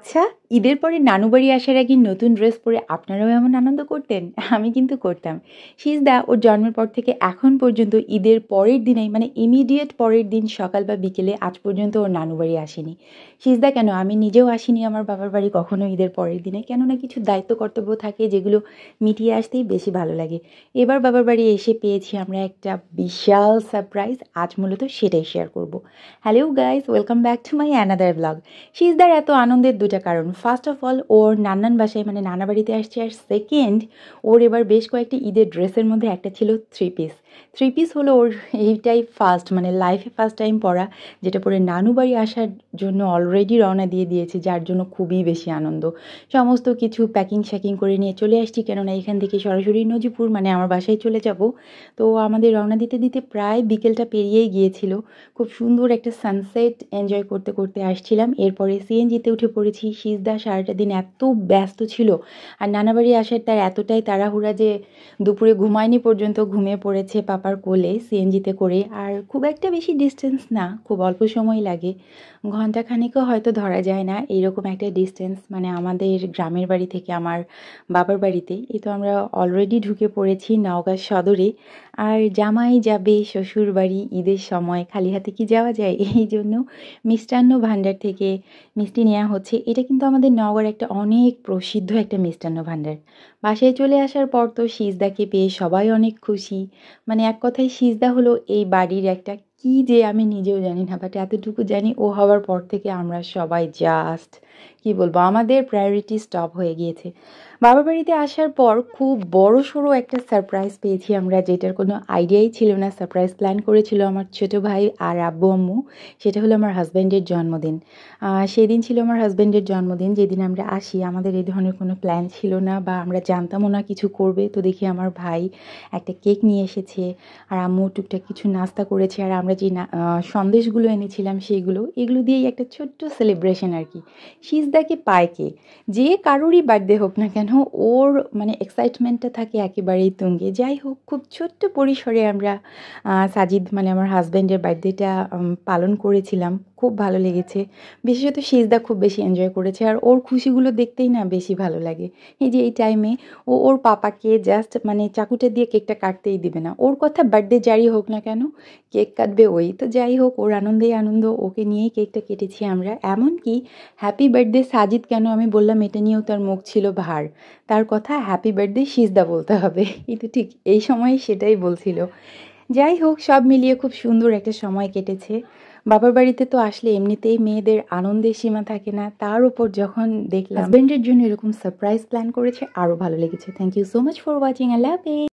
আচ্ছা, ঈদের পরে নানু বাড়ি আসার আগে নতুন ড্রেস পরে আপনারাও এমন আনন্দ করতেন? আমি কিন্তু করতাম। সিজদা ওর জন্মের পর থেকে এখন পর্যন্ত ঈদের পরের দিনেই মানে ইমিডিয়েট পরের দিন সকাল বা বিকেলে আজ পর্যন্ত ওর নানু বাড়ি আসেনি। সিজদা কেন, আমি নিজেও আসিনি আমার বাবার বাড়ি কখনো ঈদের পরের দিনে, কেননা কিছু দায়িত্ব কর্তব্য থাকে যেগুলো মিটিয়ে আসতেই বেশি ভালো লাগে। এবার বাবার বাড়ি এসে পেয়েছি আমরা একটা বিশাল সারপ্রাইজ, আজ মূলত সেটাই শেয়ার করব। Hello guys, welcome back to my another blog. সিজদার এত আনন্দের দুটা কারণ, ফার্স্ট অফ অল ওর নানান বাসায় মানে নানা বাড়িতে আসছে, আর সেকেন্ড ওর এবার বেশ কয়েকটি ঈদের ড্রেসের মধ্যে একটা ছিল থ্রি পিস। থ্রি পিস হলো ওর এইটাই ফার্স্ট মানে লাইফে ফার্স্ট টাইম পরা, যেটা পরে নানু বাড়ি আসার জন্য অলরেডি রওনা দিয়ে দিয়েছে, যার জন্য খুবই বেশি আনন্দ। সমস্ত কিছু প্যাকিং শ্যাকিং করে নিয়ে চলে আসছি, কেননা এখান থেকে সরাসরি নজিপুর মানে আমার বাসায় চলে যাব। তো আমাদের রওনা দিতে দিতে প্রায় বিকেলটা পেরিয়েই গিয়েছিল। খুব সুন্দর একটা সানসেট এনজয় করতে করতে আসছিলাম। এরপরে সিএনজিতে উঠে পড়েছি। সিজদা সারাটা দিন এত ব্যস্ত ছিল, আর নানাবাড়ি আসার তার এতটাই তাড়াহুড়া যে দুপুরে ঘুমায়নি পর্যন্ত, ঘুমিয়ে পড়েছে পাপার কোলে সিএনজিতে করে। আর খুব একটা বেশি ডিস্টেন্স না, খুব অল্প সময় লাগে, ঘন্টাখানিকও হয়তো ধরা যায় না, এইরকম একটা ডিস্টেন্স মানে আমাদের গ্রামের বাড়ি থেকে আমার বাবার বাড়িতে। এই তো আমরা অলরেডি ঢুকে পড়েছি নওগাঁ সদরে। আর জামাই যাবে শ্বশুর বাড়ি ঈদের সময়, খালি হাতে কি যাওয়া যায়? এই জন্য মিষ্টান্ন ভাণ্ডার থেকে মিষ্টি নেওয়া হচ্ছে। এটা কিন্তু আমাদের নওগাঁর একটা অনেক প্রসিদ্ধ একটা মিষ্টান্ন ভাণ্ডার। বাসায় চলে আসার পর তো সিজদাকে পেয়ে সবাই অনেক খুশি। মানে এক কথায় সিজদা হলো এই বাড়ির একটা কি যে আমি নিজেও জানি না, বাট এতটুকু জানি ও হওয়ার পর থেকে আমরা সবাই জাস্ট কি বলবো, আমাদের প্রায়োরিটি স্টপ হয়ে গিয়েছে। বাবার বাড়িতে আসার পর খুব বড় সড়ো একটা সারপ্রাইজ পেয়েছি আমরা, যেটার কোনো আইডিয়াই ছিল না। সারপ্রাইজ প্ল্যান করেছিল আমার ছোট ভাই আর আব্বু আম্মু। সেটা হলো আমার হাজব্যান্ডের জন্মদিন। সেদিন ছিল আমার হাজব্যান্ডের জন্মদিন, যেদিন আমরা আসি। আমাদের এই ধরনের কোনো প্ল্যান ছিল না, বা আমরা জানতামও না কিছু করবে। তো দেখি আমার ভাই একটা কেক নিয়ে এসেছে, আর আম্মু টুকটাক কিছু নাস্তা করেছে, আর আমরা যে সন্দেশগুলো এনেছিলাম সেগুলো, এগুলো দিয়েই একটা ছোট্ট সেলিব্রেশন আর কি। সিজদাকে পায় কে, যে কারোরই বার্থডে হোক না কেন, ওর মানে এক্সাইটমেন্টটা থাকে একেবারেই তুঙ্গে। যাই হোক, খুব ছোট্ট পরিসরে আমরা সাজিদ মানে আমার হাজব্যান্ডের বার্থডেটা পালন করেছিলাম। খুব ভালো লেগেছে। বিশেষত সিজদা খুব বেশি এনজয় করেছে, আর ওর খুশিগুলো দেখতেই না বেশি ভালো লাগে। এই যে এই টাইমে ও ওর পাপাকে জাস্ট মানে চাকুটা দিয়ে কেকটা কাটতেই দিবে না, ওর কথা বার্থডে যারই হোক না কেন কেক কাটবে ওই। তো যাই হোক, ওর আনন্দেই আনন্দ, ওকে নিয়েই কেকটা কেটেছি আমরা। এমনকি হ্যাপি বার্থডে সাজিদ কেন আমি বললাম, এটা নিয়েও তার মুখ ছিল ভার। তার কথা হ্যাপি বার্থডে সিজদা বলতে হবে, এই তো ঠিক এই সময় সেটাই বলছিল। যাই হোক, সব মিলিয়ে খুব সুন্দর একটা সময় কেটেছে। বাবার বাড়িতে তো আসলে এমনিতেই মেয়েদের আনন্দের সীমা থাকে না, তার উপর যখন দেখলাম হাজব্যান্ডের জন্য এরকম সারপ্রাইজ প্ল্যান করেছে, আরও ভালো লেগেছে। Thank you so much for watching, I love it.